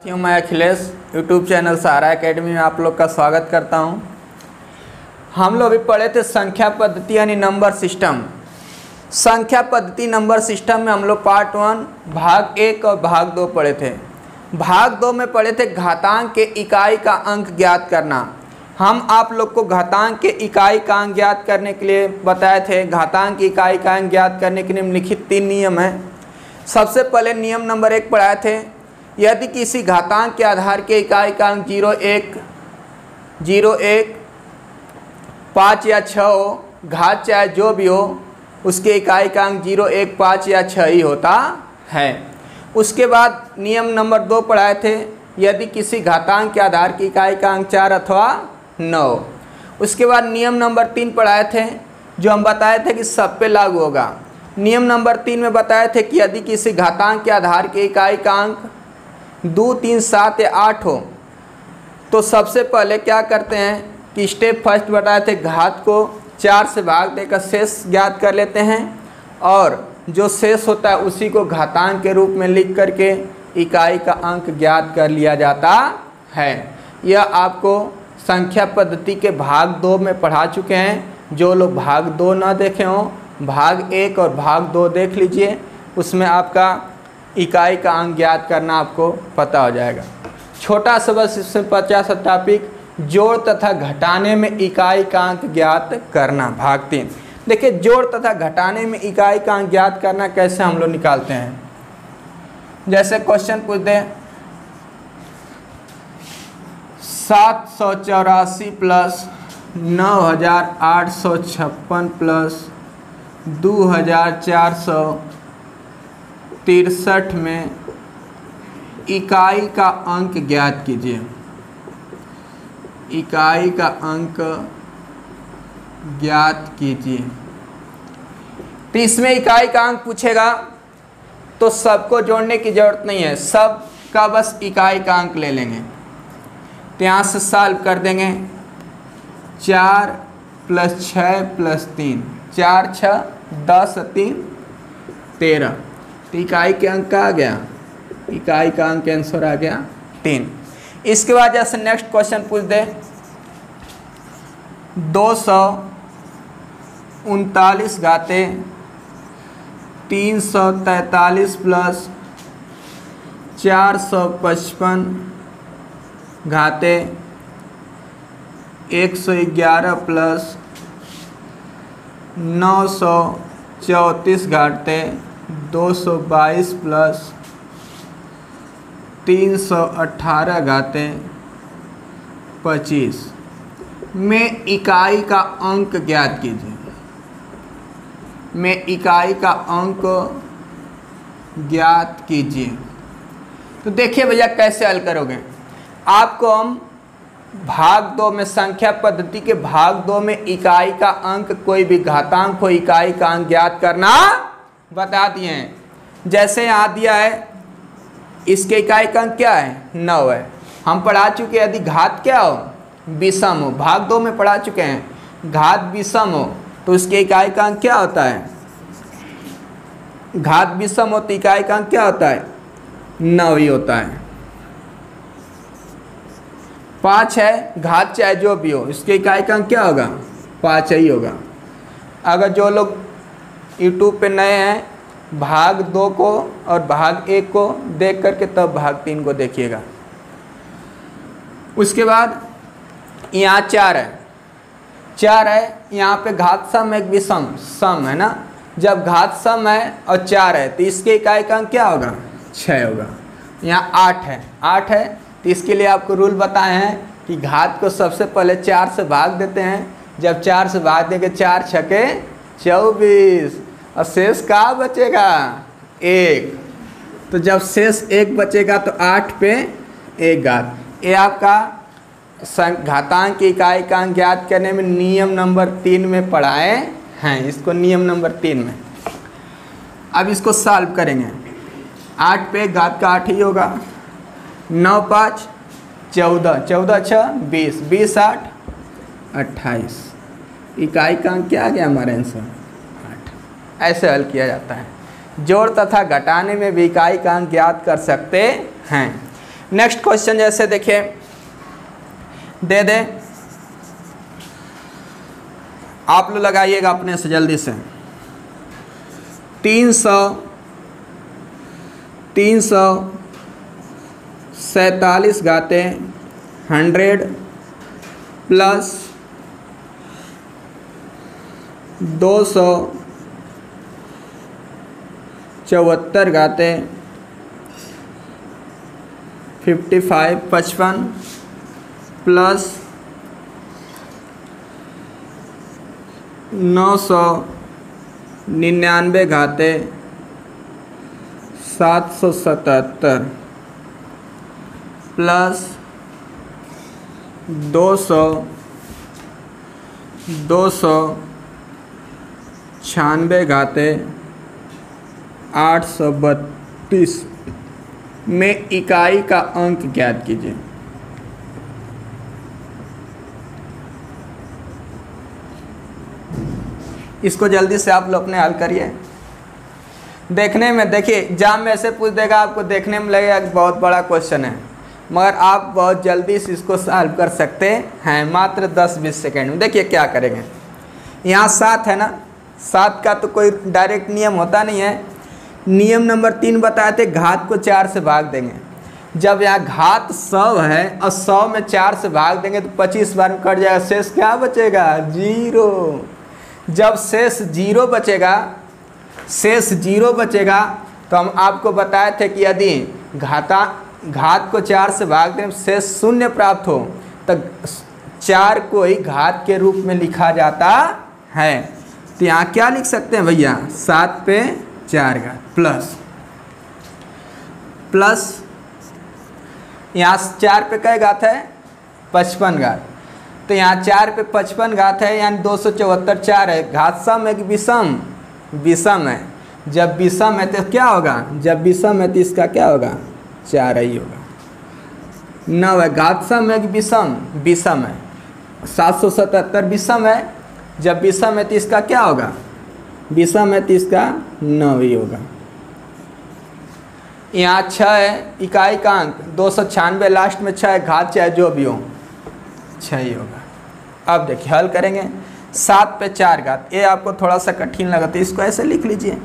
मैं Akhilesh YouTube channel सहारा academy में आप लोग का स्वागत करता हूं। हम लोग अभी पढ़े थे संख्या पद्धति यानी नंबर सिस्टम। संख्या पद्धति नंबर सिस्टम में हम लोग पार्ट 1 भाग 1 और भाग 2 पढ़े थे। भाग 2 में पढ़े थे घातांक के इकाई का अंक ज्ञात करना। हम आप लोग को घातांक के इकाई का अंक ज्ञात करने के लिए बताए थे। घातांक की इकाई का अंक ज्ञात करने के निम्नलिखित 3 नियम हैं। सबसे पहले नियम नंबर 1 पढ़ाए थे, यदि किसी घातांक के आधार के इकाई का अंक 0, 1, 0, 1, 5 या 6 हो, घात चाहे जो भी हो, उसके इकाई का अंक 0, 1, 5 या 6 ही होता है। उसके बाद नियम नंबर 2 पढ़ाए थे, यदि किसी घातांक के आधार की इकाई का अंक 4 अथवा 9। उसके बाद नियम नंबर 3 पढ़ाए थे, जो हम बताए थे कि सब पे लागू होगा। नियम नंबर 3 में बताए थे कि यदि किसी घातांक के आधार की इकाई का अंक 2, 3, 7 या 8 हो, तो सबसे पहले क्या करते हैं कि स्टेप फर्स्ट बताए थे, घात को 4 से भाग देकर शेष ज्ञात कर लेते हैं और जो शेष होता है उसी को घातांक के रूप में लिख करके इकाई का अंक ज्ञात कर लिया जाता है। यह आपको संख्या पद्धति के भाग 2 में पढ़ा चुके हैं। जो लोग भाग 2 ना देखे हों, भाग 1 और भाग 2 देख लीजिए, उसमें आपका इकाई का अंक ज्ञात करना आपको पता हो जाएगा। छोटा सा बस इससे 50 टॉपिक, जोड़ तथा घटाने में इकाई का अंक ज्ञात करना, भाग 3। देखिए, जोड़ तथा घटाने में इकाई का अंक ज्ञात करना कैसे हम लोग निकालते हैं। जैसे क्वेश्चन पूछ दें, 784 प्लस 9856 प्लस 2463 में इकाई का अंक ज्ञात कीजिए। इकाई का अंक ज्ञात कीजिए। तो इसमें इकाई का अंक पूछेगा तो सबको जोड़ने की जरूरत नहीं है, सब का बस इकाई का अंक ले लेंगे। तो यहाँ से सॉल्व कर देंगे, 4 + 6 + 3, 4, 6, 10, 3, 13। तो इकाई के अंक का आ गया, इकाई का अंक आंसर आ गया 3। इसके बाद जैसे नेक्स्ट क्वेश्चन पूछ दे, 239 घाते 343 प्लस 455 घाते 111 प्लस 934 घाते 222 प्लस 318 घाते 25 में इकाई का अंक ज्ञात कीजिए। में इकाई का अंक ज्ञात कीजिए। तो देखिए भैया कैसे हल करोगे। आपको हम भाग 2 में, संख्या पद्धति के भाग 2 में इकाई का अंक, कोई भी घातांक हो, इकाई का अंक ज्ञात करना बता दिए हैं। जैसे यहाँ दिया है, इसके इकाई का अंक क्या है, 9 है। हम पढ़ा चुके हैं, यदि घात क्या हो, विषम हो, भाग 2 में पढ़ा चुके हैं। घात विषम हो तो उसके इकाई का अंक क्या होता है, घात विषम हो तो इकाई का अंक क्या होता है, 9 ही होता है। 5 है, घात चाहे जो भी हो, इसके इकाई का अंक क्या होगा, 5 ही होगा। अगर जो लोग यूट्यूब पे नए हैं, भाग 2 को और भाग 1 को देख करके तब भाग 3 को देखिएगा। उसके बाद यहाँ 4 है, 4 है, यहाँ पे घात सम एक विषम सम है ना। जब घात सम है और 4 है तो इसके इकाई का अंक क्या होगा, 6 होगा। यहाँ 8 है, 8 है, तो इसके लिए आपको रूल बताए हैं कि घात को सबसे पहले 4 से भाग देते हैं। जब 4 से भाग देंगे, 4 छके 24 और शेष का बचेगा 1। तो जब शेष 1 बचेगा तो 8 पे 1 घात। ये आपका घातांक की इकाई का अंक ज्ञात करने में नियम नंबर 3 में पढ़ाए हैं। इसको नियम नंबर 3 में। अब इसको सॉल्व करेंगे। 8 पे घात का 8 ही होगा। 9, 5, 14, 14, 6, 20, 20, 8, 28। इकाई का अंक क्या आ गया हमारे आंसर, 8। ऐसे हल किया जाता है। जोड़ तथा घटाने में भी इकाई का अंक ज्ञात कर सकते हैं। नेक्स्ट क्वेश्चन जैसे देखिए दे दे, आप लोग लगाइएगा अपने से जल्दी से। 347 घाते 100 प्लस 274 घाते 55 प्लस 999 घाते 777 प्लस 296 घाते 832 में इकाई का अंक ज्ञात कीजिए। इसको जल्दी से आप लोग अपने हल करिए। देखने में देखिए एग्जाम में ऐसे पूछ देगा, आपको देखने में लगेगा बहुत बड़ा क्वेश्चन है, मगर आप बहुत जल्दी से इसको सॉल्व कर सकते हैं मात्र 10-20 सेकेंड में। देखिए क्या करेंगे, यहाँ 7 है ना, 7 का तो कोई डायरेक्ट नियम होता नहीं है। नियम नंबर 3 बताए थे, घात को 4 से भाग देंगे। जब यहाँ घात 100 है और 100 में 4 से भाग देंगे तो 25 बार में कट जाएगा, शेष क्या बचेगा? 0। जब शेष 0 बचेगा, शेष 0 बचेगा तो हम आपको बताए थे कि यदि घात को 4 से भाग दें शेष 0 प्राप्त हो तो 4 को ही घात के रूप में लिखा जाता है। तो यहाँ क्या लिख सकते हैं भैया? 7 पे 4 घात प्लस यहाँ 4 पे कै घात है? 55 घात। तो यहाँ 4 पे 55 घात है, यानी 274 4 है। घात सम है कि विषम? विषम है। जब विषम है तो क्या होगा? जब विषम है तो इसका क्या होगा? 4 ही होगा। 9 है। घात सम है कि विषम? विषम है। 777 विषम है। जब विषम है तो इसका क्या होगा? विषम है तो इसका 9 ही होगा। यहाँ 6 है, इकाई का अंक 296, लास्ट में 6 है, घात चाहे जो भी हो 6 ही होगा। अब देखिए हल करेंगे। 7 पे 4 घात, ये आपको थोड़ा सा कठिन लगा तो इसको ऐसे लिख लीजिए,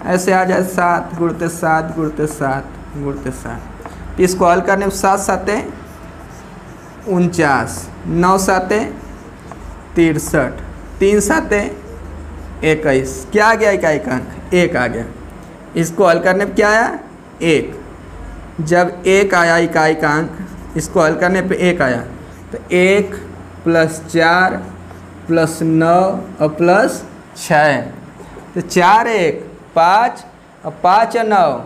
ऐसे आ जाए 7 गुणते 7 गुणते 7 गुणते 7। इसको हल करने में 7 7 49, 9 7 63, 3 7 21। क्या आ गया? इकाई का अंक 1 आ गया। इसको हल करने पे क्या आया? 1। जब 1 आया इकाई का अंक, इसको हल करने पे 1 आया तो 1 प्लस 4 प्लस 9 और प्लस 6, तो 4 1 5 और 5 9,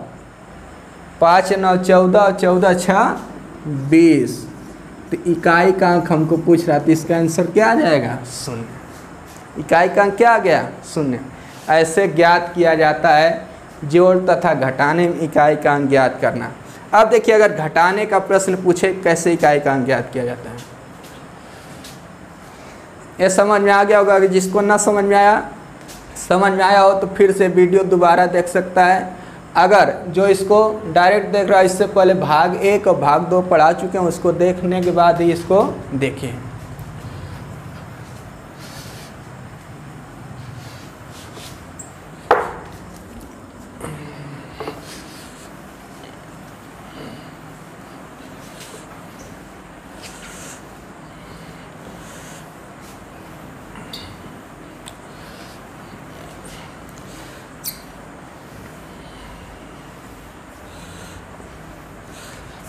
5 9 14 और 14 6 20। तो इकाई का अंक हमको पूछ रहा था, इसका आंसर क्या आ जाएगा? 0। इकाई का अंक क्या आ गया? 0। ऐसे ज्ञात किया जाता है जोड़ तथा घटाने में इकाई का अंक ज्ञात करना। अब देखिए अगर घटाने का प्रश्न पूछे कैसे इकाई का अंक ज्ञात किया जाता है, ये समझ में आ गया होगा। अगर जिसको ना समझ में आया हो तो फिर से वीडियो दोबारा देख सकता है। अगर जो इसको डायरेक्ट देख रहा है, इससे पहले भाग 1 और भाग 2 पढ़ा चुके हैं, उसको देखने के बाद ही इसको देखिए।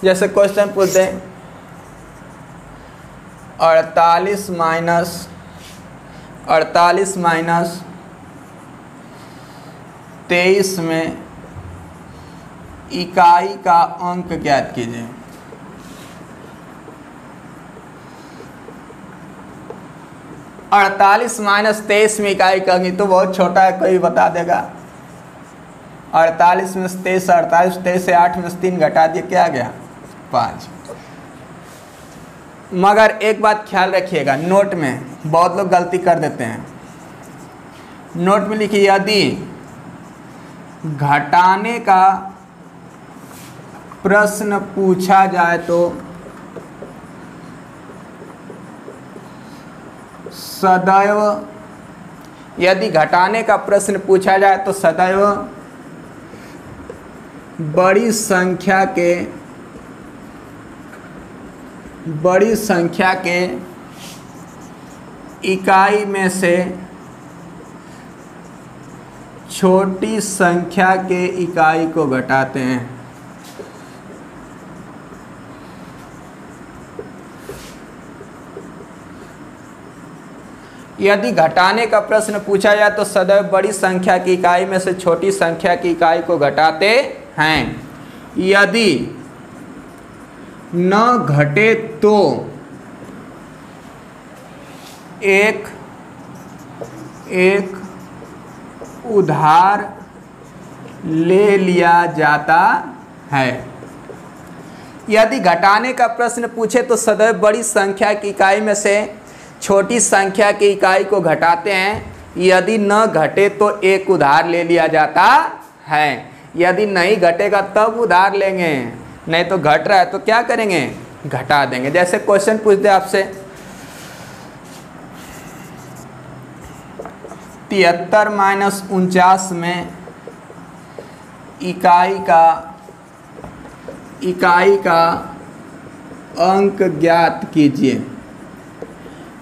जैसे क्वेश्चन पूछते हैं 48 माइनस 23 में इकाई का अंक ज्ञात कीजिए। अड़तालीस माइनस 23 में इकाई का अंक तो बहुत छोटा है, कोई बता देगा? 48 में 23, 48 23 से 8 में 3 घटा दिए, क्या आ गया? 5। मगर एक बात ख्याल रखिएगा, नोट में बहुत लोग गलती कर देते हैं। नोट में लिखिए यदि घटाने का प्रश्न पूछा जाए तो सदैव, यदि घटाने का प्रश्न पूछा जाए तो सदैव बड़ी संख्या के इकाई में से छोटी संख्या के इकाई को घटाते हैं। यदि घटाने का प्रश्न पूछा जाए तो सदैव बड़ी संख्या की इकाई में से छोटी संख्या की इकाई को घटाते हैं। यदि न घटे तो एक उधार ले लिया जाता है। यदि घटाने का प्रश्न पूछे तो सदैव बड़ी संख्या की इकाई में से छोटी संख्या की इकाई को घटाते हैं। यदि न घटे तो एक उधार ले लिया जाता है। यदि नहीं घटेगा तब उधार लेंगे, नहीं तो घट रहा है तो क्या करेंगे, घटा देंगे। जैसे क्वेश्चन पूछ दे आपसे 73 माइनस 49 में इकाई का अंक ज्ञात कीजिए।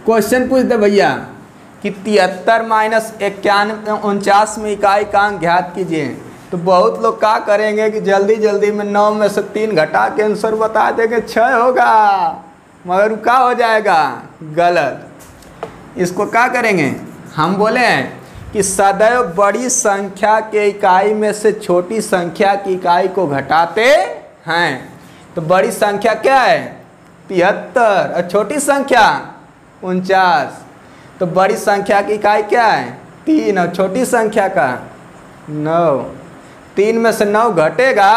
क्वेश्चन पूछ दे भैया कि 73 माइनस 49 में इकाई का अंक ज्ञात कीजिए, तो बहुत लोग क्या करेंगे कि जल्दी जल्दी में 9 में से 3 घटा के आंसर बता देंगे 6 होगा, मगर क्या हो जाएगा, गलत। इसको क्या करेंगे, हम बोले हैं कि सदैव बड़ी संख्या के इकाई में से छोटी संख्या की इकाई को घटाते हैं। तो बड़ी संख्या क्या है 73 और छोटी संख्या 49। तो बड़ी संख्या की इकाई क्या है 3 और छोटी संख्या का 9। 3 में से 9 घटेगा,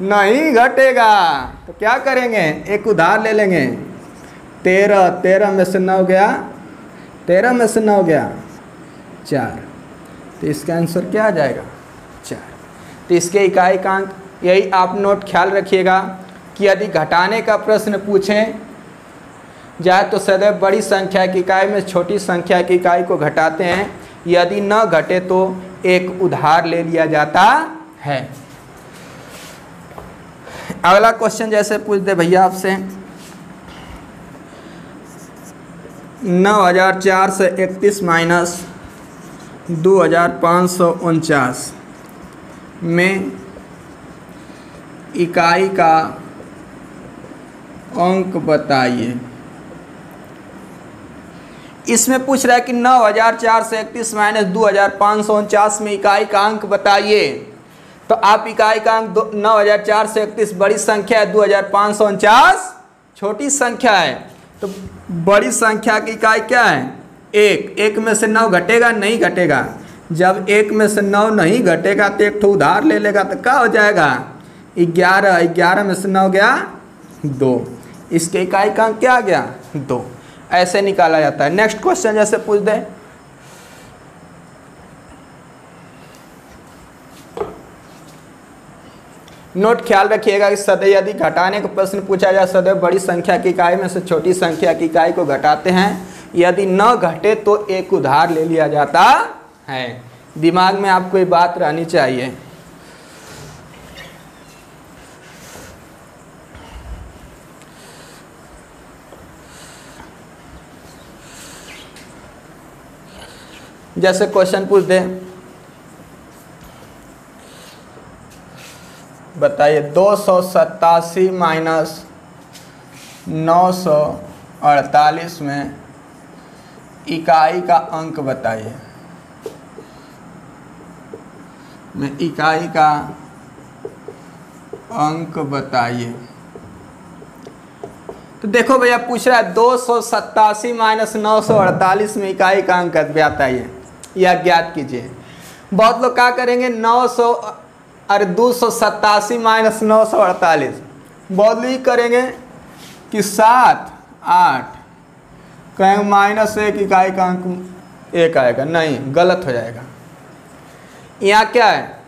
नहीं घटेगा तो क्या करेंगे, एक उधार ले लेंगे। 13 में से 9 गया, 13 में से 9 गया 4, तो इसका आंसर क्या आ जाएगा 4। तो इसके इकाई का अंक, यही आप नोट ख्याल रखिएगा कि यदि घटाने का प्रश्न पूछें जाए तो सदैव बड़ी संख्या की इकाई में छोटी संख्या की इकाई को घटाते हैं। यदि न घटे तो एक उधार ले लिया जाता है। अगला क्वेश्चन जैसे पूछ दे भैया आपसे 9431 माइनस 2549 में इकाई का अंक बताइए। इसमें पूछ रहा है कि 9431 माइनस 2549 में इकाई का अंक बताइए। तो आप इकाई का अंक 9431 बड़ी संख्या है, 2549 छोटी संख्या है। तो बड़ी संख्या की इकाई क्या है 1। 1 में से 9 घटेगा, नहीं घटेगा। जब 1 में से 9 नहीं घटेगा तो एक ठो उधार ले लेगा, तो क्या हो जाएगा 11। 11 में से 9 गया 2, इसके इकाई का अंक क्या आ गया 2। ऐसे निकाला जाता है। नेक्स्ट क्वेश्चन जैसे पूछ दे नोट ख्याल रखिएगा कि सदैव यदि घटाने का प्रश्न पूछा जाए सदैव बड़ी संख्या की इकाई में से छोटी संख्या की इकाई को घटाते हैं। यदि न घटे तो एक उधार ले लिया जाता है। दिमाग में आपको ये बात रहनी चाहिए। जैसे क्वेश्चन पूछ दे बताइए 287 माइनस 948 में इकाई का अंक बताइए। में इकाई का अंक बताइए। तो देखो भैया पूछ रहा है 287 माइनस 948 में इकाई का अंक बताइए या ज्ञात कीजिए। बहुत लोग क्या करेंगे 287 माइनस 948 बहुत लोग करेंगे कि 7 8 कहेंगे माइनस 1 इकाई का अंक 1 आएगा। नहीं, गलत हो जाएगा। यहाँ क्या है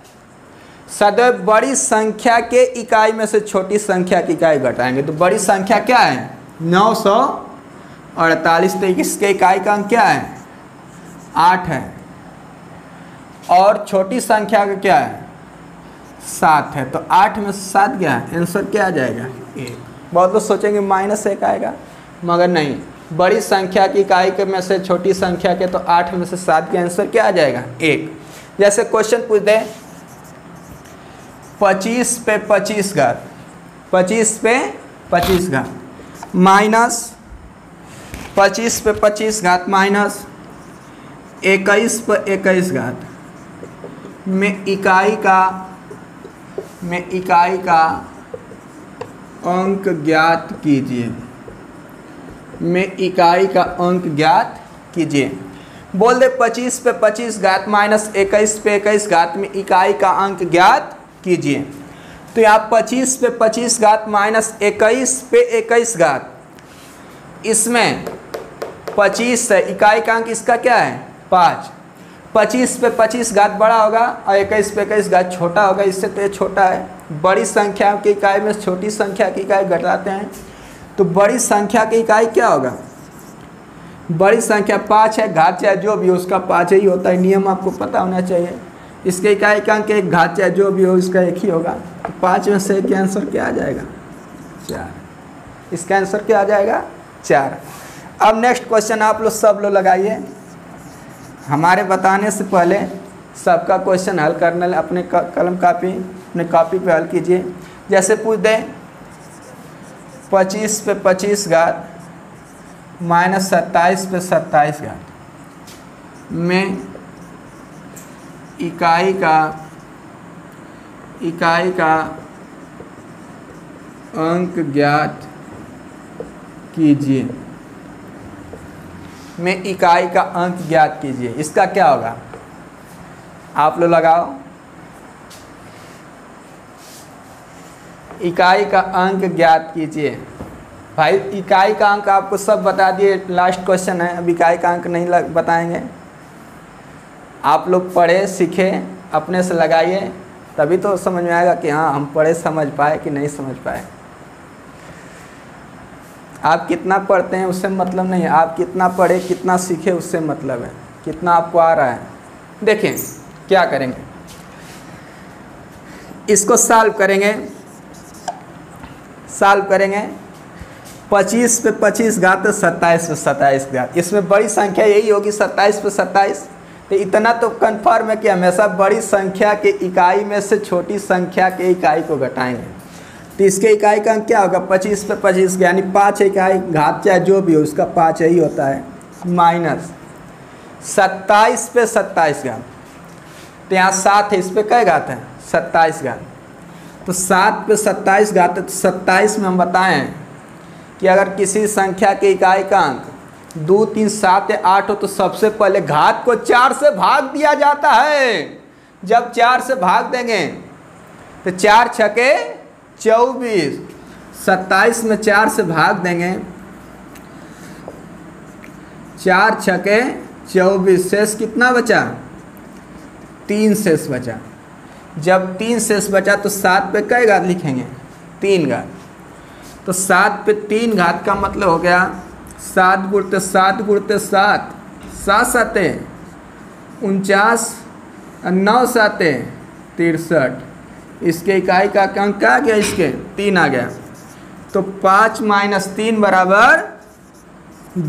सदैव बड़ी संख्या के इकाई में से छोटी संख्या की इकाई घटाएंगे। तो बड़ी संख्या क्या है 948, तो इसके इकाई का अंक क्या है 8 है, और छोटी संख्या का क्या है 7 है। तो 8 में 7 क्या है, आंसर क्या आ जाएगा 1। बहुत लोग सोचेंगे -1 आएगा, मगर नहीं, बड़ी संख्या की इकाई के में से छोटी संख्या के, तो 8 में से 7 के आंसर क्या आ जाएगा 1। जैसे क्वेश्चन पूछ दे 25 पे 25 घात, 25 पे 25 घात माइनस 25 पे 25 घात माइनस 21 पे 21 घात में इकाई का अंक ज्ञात कीजिए, में इकाई का अंक ज्ञात कीजिए। बोल दे 25 पे 25 घात माइनस 21 पे 21 घात में इकाई का अंक ज्ञात कीजिए। तो यहाँ 25 पे 25 घात माइनस 21 पे 21 घात, इसमें 25 है, इकाई का अंक इसका क्या है 5। 25 पे 25 घात बड़ा होगा और 21 पे 21 घात छोटा होगा, इससे तो ये छोटा है। बड़ी संख्या की इकाई में छोटी संख्या की इकाई घटाते हैं, तो बड़ी संख्या की इकाई क्या होगा, बड़ी संख्या 5 है, घात चाहे जो भी हो उसका 5 ही होता है, नियम आपको पता होना चाहिए। इसके इकाई का अंक एक, घात चाहे जो भी हो इसका 1 ही होगा। तो 5 में से क्या आंसर क्या आ जाएगा 4। इसका आंसर क्या आ जाएगा 4। अब नेक्स्ट क्वेश्चन आप लोग सब लोग लगाइए, हमारे बताने से पहले सबका क्वेश्चन हल करने अपने कलम कापी अपने कॉपी पे हल कीजिए। जैसे पूछ दें 25 पे 25 घात माइनस 27 पे 27 घात में इकाई का अंक ज्ञात कीजिए, में इकाई का अंक ज्ञात कीजिए। इसका क्या होगा आप लोग लगाओ, इकाई का अंक ज्ञात कीजिए। भाई इकाई का अंक आपको सब बता दिए, लास्ट क्वेश्चन है, अब इकाई का अंक नहीं बताएंगे। आप लोग पढ़े सीखे अपने से लगाइए, तभी तो समझ में आएगा कि हाँ हम पढ़े समझ पाए कि नहीं समझ पाए। आप कितना पढ़ते हैं उससे मतलब नहीं है, आप कितना पढ़े कितना सीखे उससे मतलब है, कितना आपको आ रहा है। देखें क्या करेंगे, इसको सॉल्व करेंगे 25 पे 25 घात 27 पे 27 घात, इसमें बड़ी संख्या यही होगी 27 पे 27। तो इतना तो कन्फर्म है कि हमेशा बड़ी संख्या के इकाई में से छोटी संख्या के इकाई को घटाएंगे। तो इसके इकाई का अंक क्या होगा 25 पे 25 यानी 5 इकाई, घात चाहे जो भी हो उसका 5 ही होता है, माइनस 27 पे 27 घात, तो यहाँ 7 है, इस पे क्या घात है 27 घात। तो 7 पे 27 घात, तो 27 में हम बताएं कि अगर किसी संख्या के इकाई का अंक 2, 3, 7 या 8 हो तो सबसे पहले घात को 4 से भाग दिया जाता है। जब 4 से भाग देंगे तो 4 छके 24, 27 में 4 से भाग देंगे, 4 छके 24, शेष कितना बचा 3 शेष बचा। जब 3 शेष बचा तो 7 पे कई घात लिखेंगे 3 घात। तो 7 पे 3 घात का मतलब हो गया 7 गुणते 7 गुणते 7, 7 7 49, 9 7 63। इसके इकाई का अंक क्या आ गया, इसके 3 आ गया। तो 5 माइनस 3 बराबर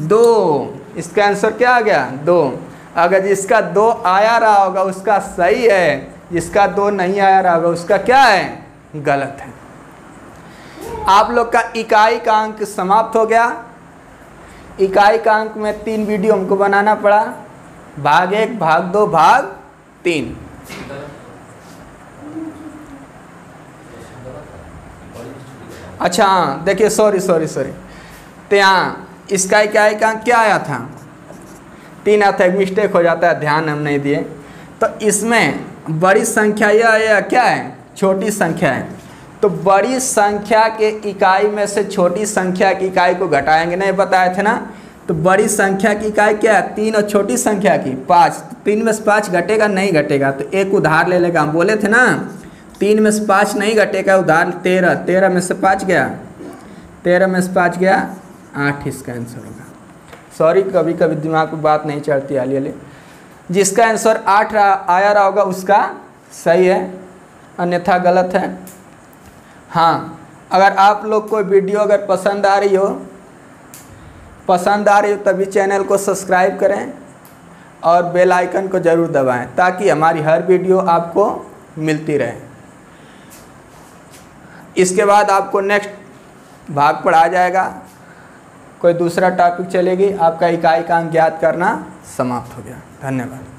2। इसका आंसर क्या आ गया 2। अगर जिसका 2 आया रहा होगा उसका सही है, जिसका 2 नहीं आया रहा होगा उसका क्या है गलत है। आप लोग का इकाई का अंक समाप्त हो गया। इकाई का अंक में 3 वीडियो हमको बनाना पड़ा, भाग 1, भाग 2, भाग 3। अच्छा देखिए, सॉरी। तो यहाँ इसका इकाई का अंक क्या आया था 3 आया था, एक मिस्टेक हो जाता है, ध्यान हम नहीं दिए। तो इसमें बड़ी संख्या यह क्या है छोटी संख्या है, तो बड़ी संख्या के इकाई में से छोटी संख्या की इकाई को घटाएंगे, नहीं बताए थे ना। तो बड़ी संख्या की इकाई क्या है 3 और छोटी संख्या की 5। 3 में से 5 घटेगा नहीं घटेगा, तो एक उधार ले लेगा, हम बोले थे ना। 3 में से 5 नहीं घटेगा, उदाहरण 13, 13 में से 5 गया, 13 में से 5 गया 8, इसका आंसर होगा। सॉरी, कभी कभी दिमाग में बात नहीं चढ़ती हाली। जिसका आंसर 8 आया रहा होगा उसका सही है, अन्यथा गलत है। हाँ, अगर आप लोग को वीडियो अगर पसंद आ रही हो तभी चैनल को सब्सक्राइब करें और बेल आइकन को ज़रूर दबाएं ताकि हमारी हर वीडियो आपको मिलती रहे। इसके बाद आपको नेक्स्ट भाग पढ़ाया जाएगा, कोई दूसरा टॉपिक चलेगी। आपका इकाई का अंक ज्ञात करना समाप्त हो गया। धन्यवाद।